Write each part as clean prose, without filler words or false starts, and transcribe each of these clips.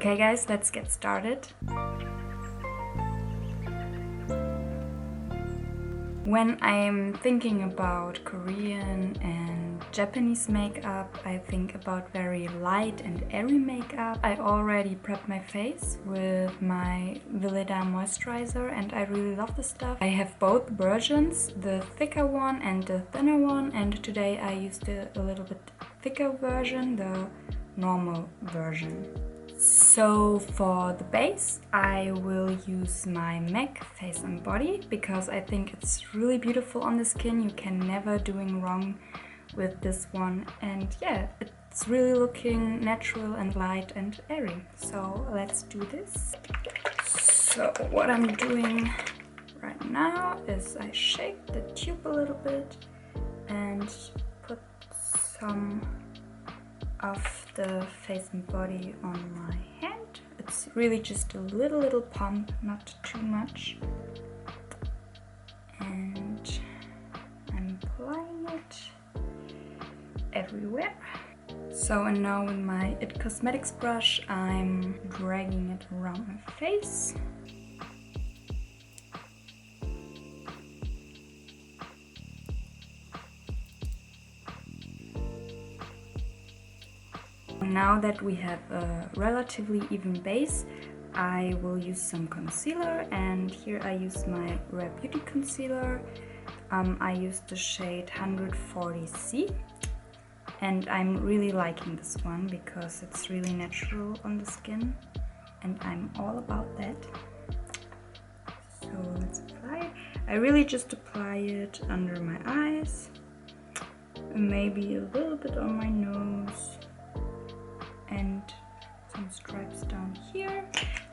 Okay guys, let's get started. When I'm thinking about Korean and Japanese makeup, I think about very light and airy makeup. I already prepped my face with my Veleda moisturizer and I really love the stuff. I have both versions, the thicker one and the thinner one, and today I used a little bit thicker version, the normal version. So for the base, I will use my MAC Face and Body because I think it's really beautiful on the skin. You can never doing wrong with this one, and yeah, it's really looking natural and light and airy. So let's do this. So what I'm doing right now is I shake the tube a little bit and put some of the face and body on my hand. It's really just a little pump, not too much. And I'm applying it everywhere. So, and now with my IT Cosmetics brush, I'm dragging it around my face. Now that we have a relatively even base, I will use some concealer, and here I use my Rare Beauty concealer. I use the shade 140C, and I'm really liking this one because it's really natural on the skin, and I'm all about that. So let's apply it. I really just apply it under my eyes, and maybe a little bit on my nose, and some stripes down here.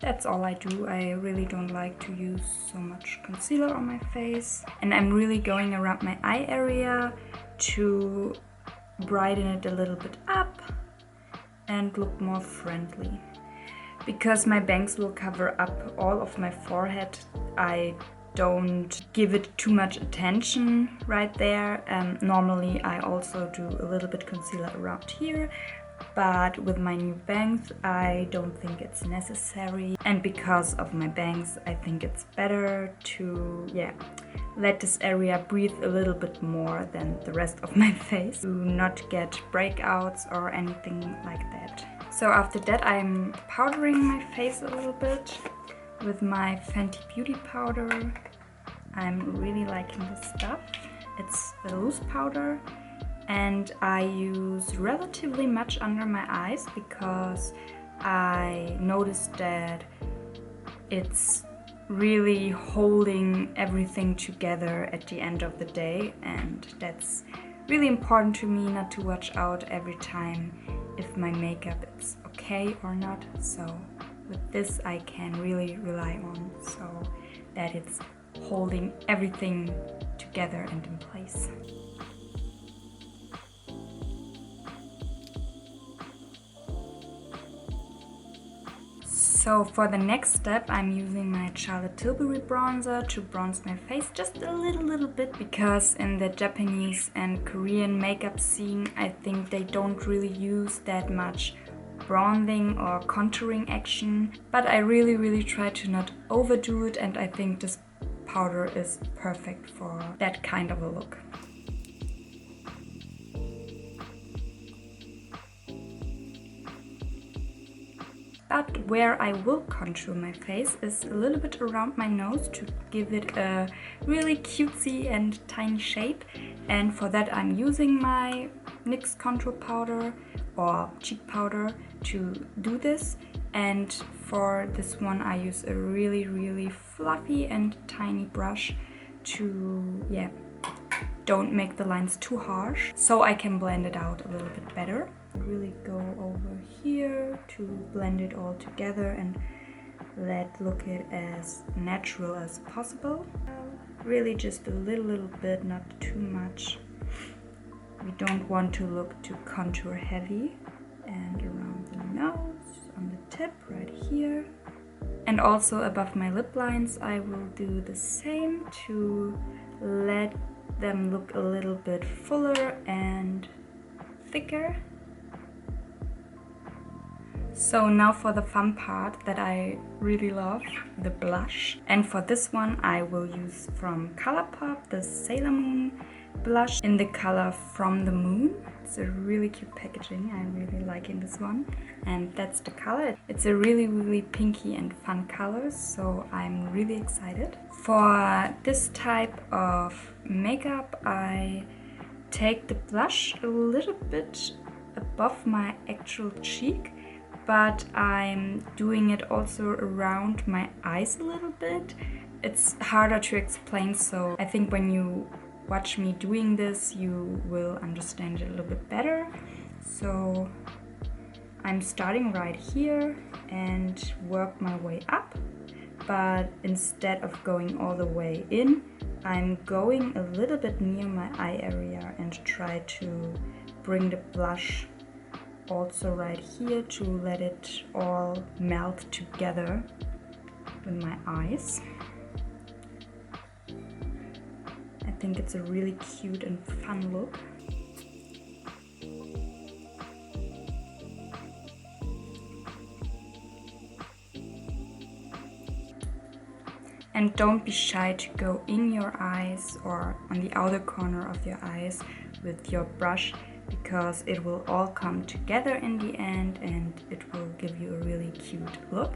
That's all I do. I really don't like to use so much concealer on my face. And I'm really going around my eye area to brighten it a little bit up and look more friendly. Because my bangs will cover up all of my forehead, I don't give it too much attention right there. Normally I also do a little bit concealer around here, but with my new bangs I don't think it's necessary, and because of my bangs I think it's better to let this area breathe a little bit more than the rest of my face, to not get breakouts or anything like that. So after that I'm powdering my face a little bit with my Fenty Beauty powder. I'm really liking this stuff. It's a loose powder, and I use relatively much under my eyes because I noticed that it's really holding everything together at the end of the day, and that's really important to me, not to watch out every time if my makeup is okay or not. So with this I can really rely on so that it's holding everything together and in place. So for the next step, I'm using my Charlotte Tilbury bronzer to bronze my face just a little bit, because in the Japanese and Korean makeup scene, I think they don't really use that much bronzing or contouring action. But I really try to not overdo it, and I think this powder is perfect for that kind of a look. But where I will contour my face is a little bit around my nose to give it a really cutesy and tiny shape. And for that I'm using my NYX contour powder or cheek powder to do this. And for this one I use a really fluffy and tiny brush to, don't make the lines too harsh, so I can blend it out a little bit better. Really go over here to blend it all together and look it as natural as possible. Really just a little bit, not too much. We don't want to look too contour heavy. And around the nose, on the tip right here. And also above my lip lines I will do the same to let them look a little bit fuller and thicker. So now for the fun part that I really love, the blush. And for this one I will use from Colourpop the Sailor Moon blush in the color From the Moon. It's a really cute packaging, I'm really liking this one. And that's the color. It's a really pinky and fun color, so I'm really excited. For this type of makeup I take the blush a little bit above my actual cheek, but I'm doing it also around my eyes a little bit. It's harder to explain, so I think when you watch me doing this you will understand it a little bit better. So I'm starting right here and work my way up, but instead of going all the way in, I'm going a little bit near my eye area and try to bring the blush also right here to let it all melt together with my eyes. I think it's a really cute and fun look. And don't be shy to go in your eyes or on the outer corner of your eyes with your brush, because it will all come together in the end and it will give you a really cute look.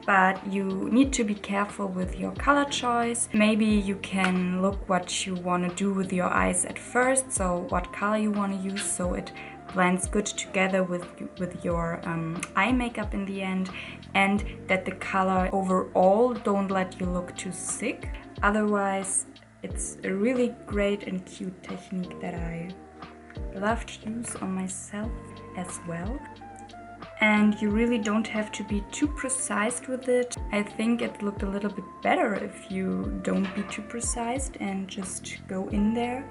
But you need to be careful with your color choice. Maybe you can look what you want to do with your eyes at first, so what color you want to use so it blends good together with your eye makeup in the end, and that the color overall don't let you look too sick. Otherwise, it's a really great and cute technique that I love to use on myself as well. And you really don't have to be too precise with it. I think it looked a little bit better if you don't be too precise and just go in there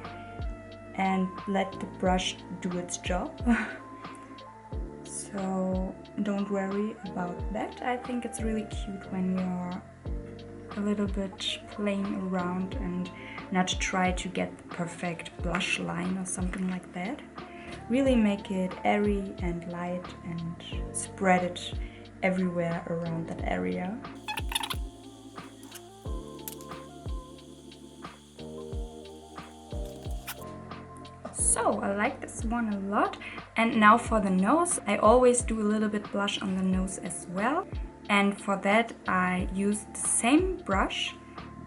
and let the brush do its job. So don't worry about that. I think it's really cute when you're a little bit playing around and not try to get the perfect blush line or something like that. Really make it airy and light and spread it everywhere around that area. So I like this one a lot. And now for the nose, I always do a little bit blush on the nose as well. And for that I use the same brush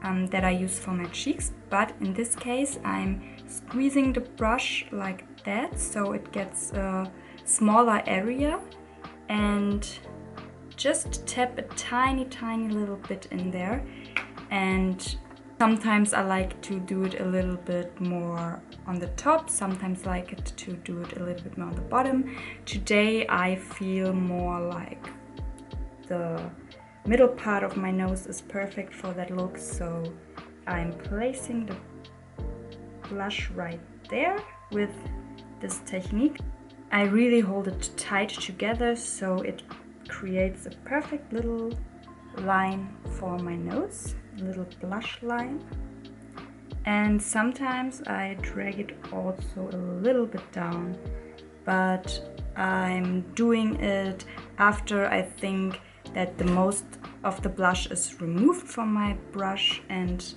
that I use for my cheeks, but in this case I'm squeezing the brush like that so it gets a smaller area, and just tap a tiny little bit in there. And sometimes I like to do it a little bit more on the top, sometimes I like it to do it a little bit more on the bottom. Today I feel more like the middle part of my nose is perfect for that look, so I'm placing the blush right there with this technique. I really hold it tight together so it creates a perfect little line for my nose, little blush line. And sometimes I drag it also a little bit down, but I'm doing it after I think that the most of the blush is removed from my brush and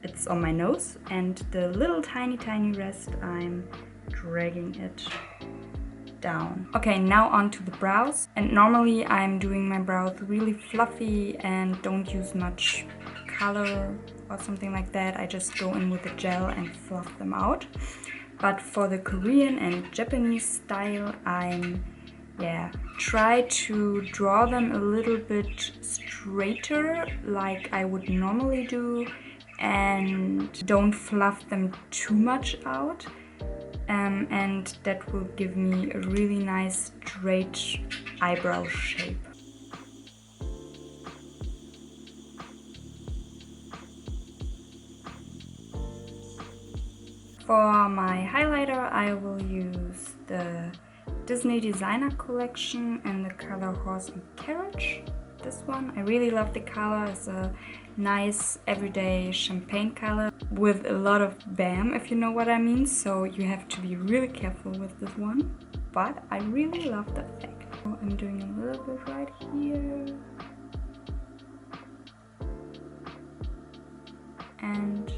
it's on my nose, and the little tiny rest I'm dragging it down. Okay, now on to the brows. And normally I'm doing my brows really fluffy and don't use much color or something like that. I just go in with the gel and fluff them out. But for the Korean and Japanese style, I'm try to draw them a little bit straighter like I would normally do, and don't fluff them too much out, and that will give me a really nice straight eyebrow shape. For my highlighter I will use the Disney Designer Collection in the color Horse and Carriage. This one, I really love the color. It's a nice everyday champagne color with a lot of bam, if you know what I mean. So you have to be really careful with this one, but I really love the effect. I'm doing a little bit right here. And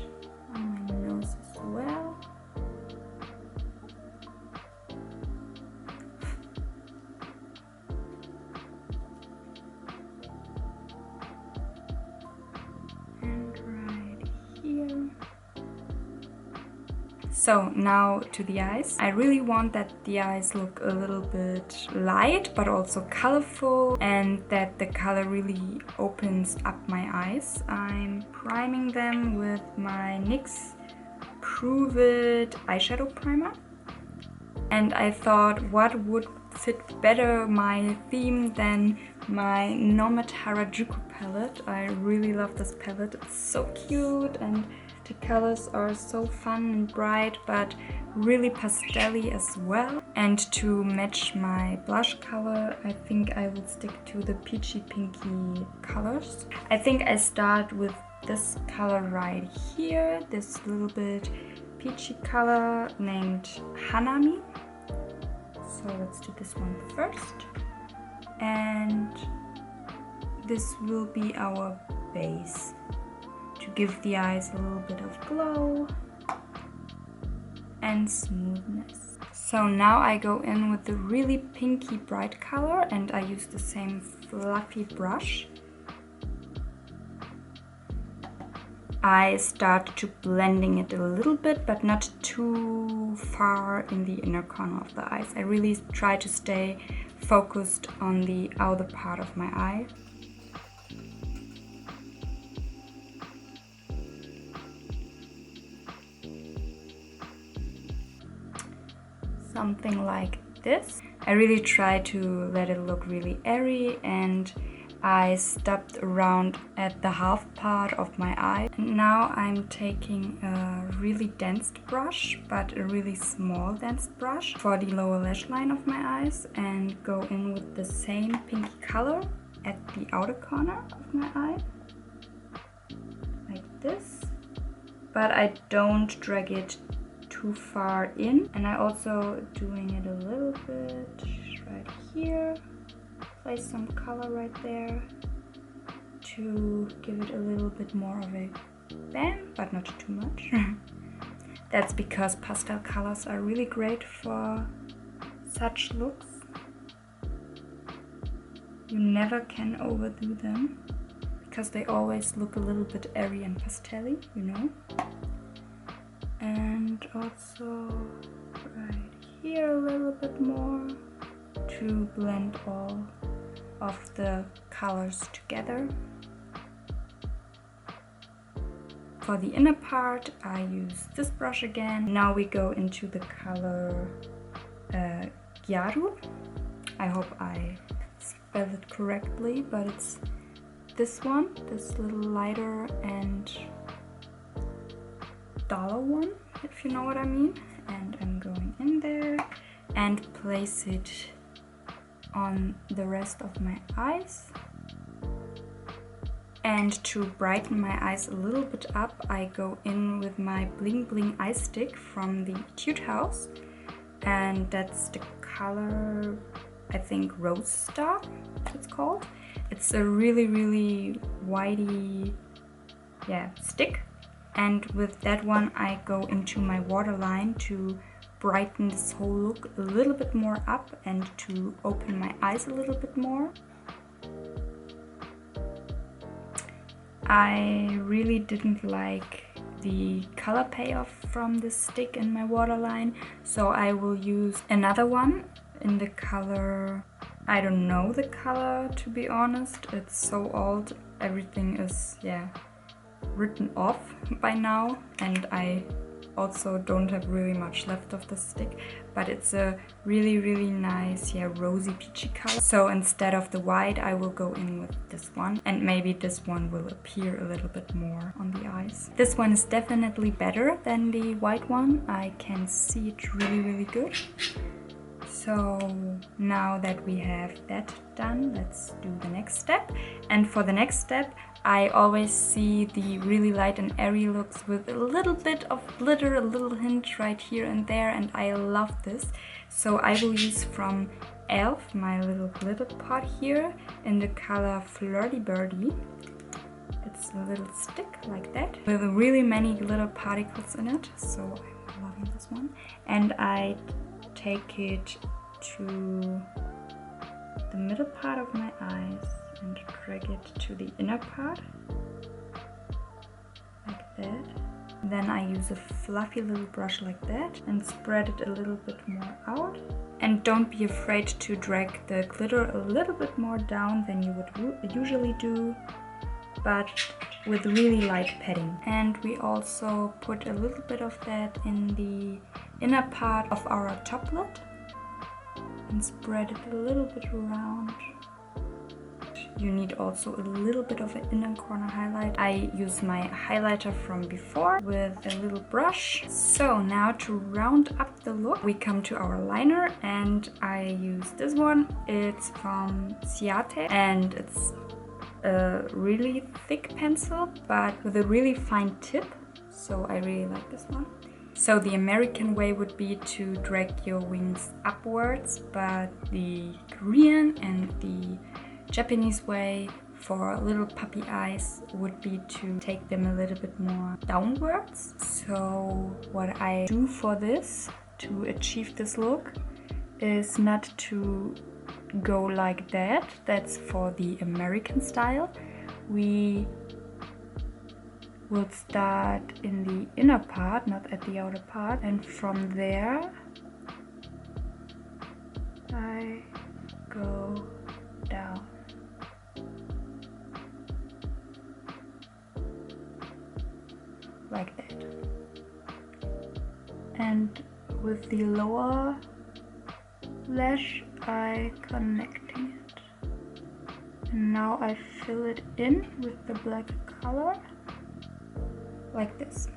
on my nose as well. And right here. So now to the eyes. I really want that the eyes look a little bit light but also colorful, and that the color really opens up my eyes. I'm priming them with my NYX Prove It eyeshadow primer. And I thought, what would fit better my theme than my Nomad Harajuku palette. I really love this palette. It's so cute and the colors are so fun and bright, but really pastel-y as well. And to match my blush color, I think I will stick to the peachy pinky colors. I think I start with this color right here, this little bit peachy color named Hanami. So let's do this one first. And this will be our base to give the eyes a little bit of glow and smoothness. So now I go in with the really pinky bright color and I use the same fluffy brush. I start to blending it a little bit, but not too far in the inner corner of the eyes. I really try to stay focused on the outer part of my eye. Something like this. I really try to let it look really airy, and I stopped around at the half part of my eye. And now I'm taking a really dense brush, but a really small dense brush for the lower lash line of my eyes, and go in with the same pinky color at the outer corner of my eye, like this. But I don't drag it too far in, and I also doing it a little bit right here. Place some color right there to give it a little bit more of a bam, but not too much. That's because pastel colors are really great for such looks. You never can overdo them because they always look a little bit airy and pastel-y, you know. And also right here a little bit more to blend all of the colors together. For the inner part, I use this brush again. Now we go into the color Gyaru. I hope I spell it correctly, but it's this one, this little lighter and duller one, if you know what I mean. And I'm going in there and place it on the rest of my eyes. And to brighten my eyes a little bit up, I go in with my Bling Bling eye stick from the Etude House, and that's the color, I think, Rose Star it's called. It's a really whitey stick, and with that one I go into my waterline to brighten this whole look a little bit more up and to open my eyes a little bit more. I really didn't like the color payoff from this stick in my waterline, so I will use another one in the color, I don't know the color to be honest, it's so old, everything is written off by now, and I also don't have really much left of the stick, but it's a really nice rosy peachy color. So instead of the white, I will go in with this one, and maybe this one will appear a little bit more on the eyes. This one is definitely better than the white one. I can see it really good. So now that we have that done, let's do the next step. And for the next step, I always see the really light and airy looks with a little bit of glitter, a little hint right here and there, and I love this. So I will use from e.l.f. my little glitter pot here in the color Flirty Birdie. It's a little stick like that with really many glitter particles in it, so I'm loving this one. And I take it to the middle part of my eyes and drag it to the inner part, like that. Then I use a fluffy little brush like that and spread it a little bit more out. And don't be afraid to drag the glitter a little bit more down than you would usually do, but with really light padding. And we also put a little bit of that in the inner part of our top lid and spread it a little bit around. You need also a little bit of an inner corner highlight. I use my highlighter from before with a little brush. So now to round up the look, we come to our liner, and I use this one. It's from Ciate and it's a really thick pencil but with a really fine tip, so I really like this one. So the American way would be to drag your wings upwards, but the Korean and the Japanese way for little puppy eyes would be to take them a little bit more downwards. So what I do for this, to achieve this look, is not to go like that. That's for the American style. We will start in the inner part, not at the outer part, and from there I go down. Like that. And with the lower lash I connecting it. And now I fill it in with the black color like this.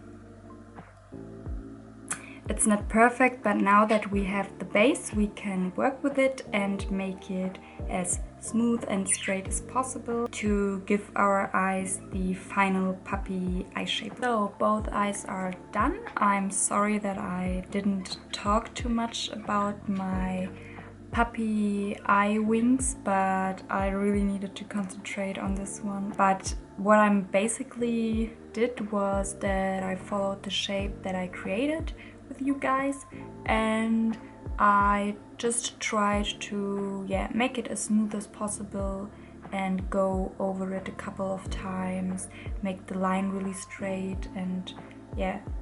It's not perfect, but now that we have the base, we can work with it and make it as smooth and straight as possible to give our eyes the final puppy eye shape. So both eyes are done. I'm sorry that I didn't talk too much about my puppy eye wings, but I really needed to concentrate on this one. But what I basically did was that I followed the shape that I created with you guys, and I just tried to make it as smooth as possible and go over it a couple of times, make the line really straight, and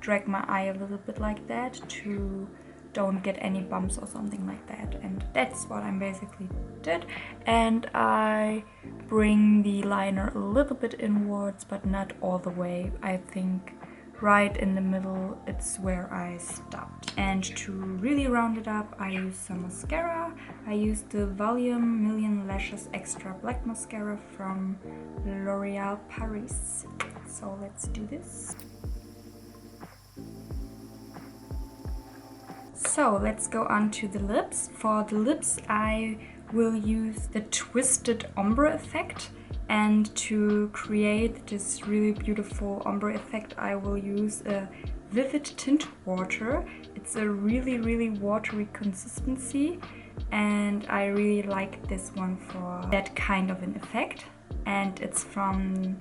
drag my eye a little bit like that to don't get any bumps or something like that. And that's what I basically did. And I bring the liner a little bit inwards, but not all the way. I think right in the middle, it's where I stopped. And to really round it up, I use some mascara. I use the Volume Million Lashes Extra Black Mascara from L'Oreal Paris. So let's do this. So let's go on to the lips. For the lips, I will use the Twisted Ombre effect. And to create this really beautiful ombre effect, I will use a Vivid Tint Water. It's a really watery consistency, and I really like this one for that kind of an effect. And it's from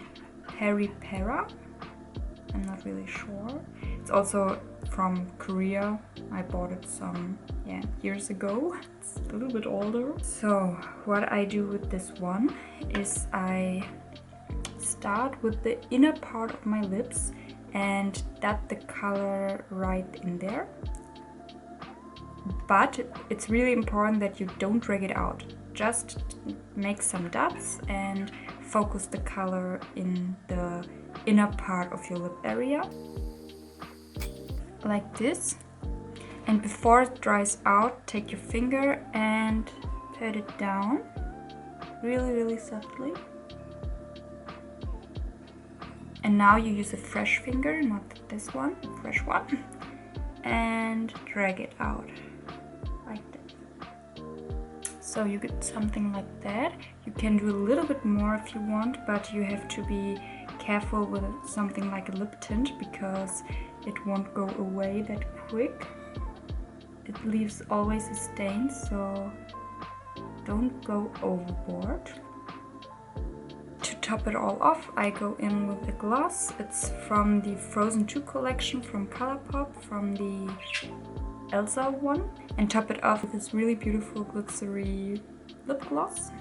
Peripera. I'm not really sure. It's also from Korea. I bought it some years ago. It's a little bit older. So what I do with this one is I start with the inner part of my lips and dot the color right in there. But it's really important that you don't drag it out. Just make some dots and focus the color in the inner part of your lip area. Like this. And before it dries out, take your finger and pat it down really softly. And now you use a fresh finger, not this one, fresh one, and drag it out like this. So you get something like that. You can do a little bit more if you want, but you have to be careful with something like a lip tint because it won't go away that quick. It leaves always a stain, so don't go overboard. To top it all off, I go in with a gloss. It's from the Frozen 2 collection from Colourpop, from the Elsa one, and top it off with this really beautiful glittery lip gloss.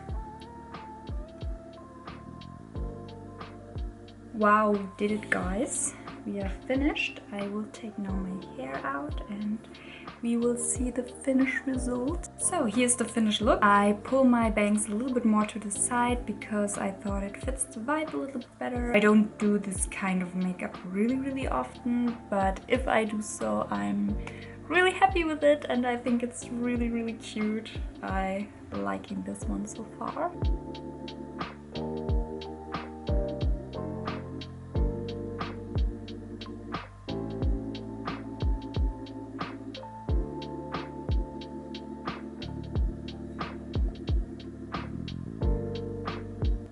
Wow, we did it, guys. We are finished. I will take now my hair out and we will see the finished result. So here's the finished look. I pull my bangs a little bit more to the side because I thought it fits the vibe a little bit better. I don't do this kind of makeup really often, but if I do so, I'm really happy with it and I think it's really cute. I'm liking this one so far.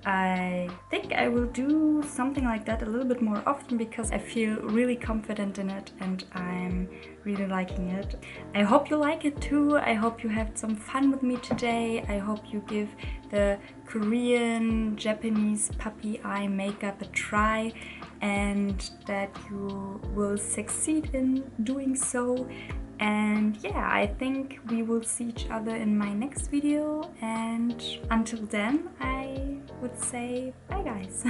I think I will do something like that a little bit more often because I feel really confident in it and I'm really liking it. I hope you like it too. I hope you had some fun with me today. I hope you give the Korean, Japanese puppy eye makeup a try and that you will succeed in doing so. And yeah, I think we will see each other in my next video, and until then I would say bye guys.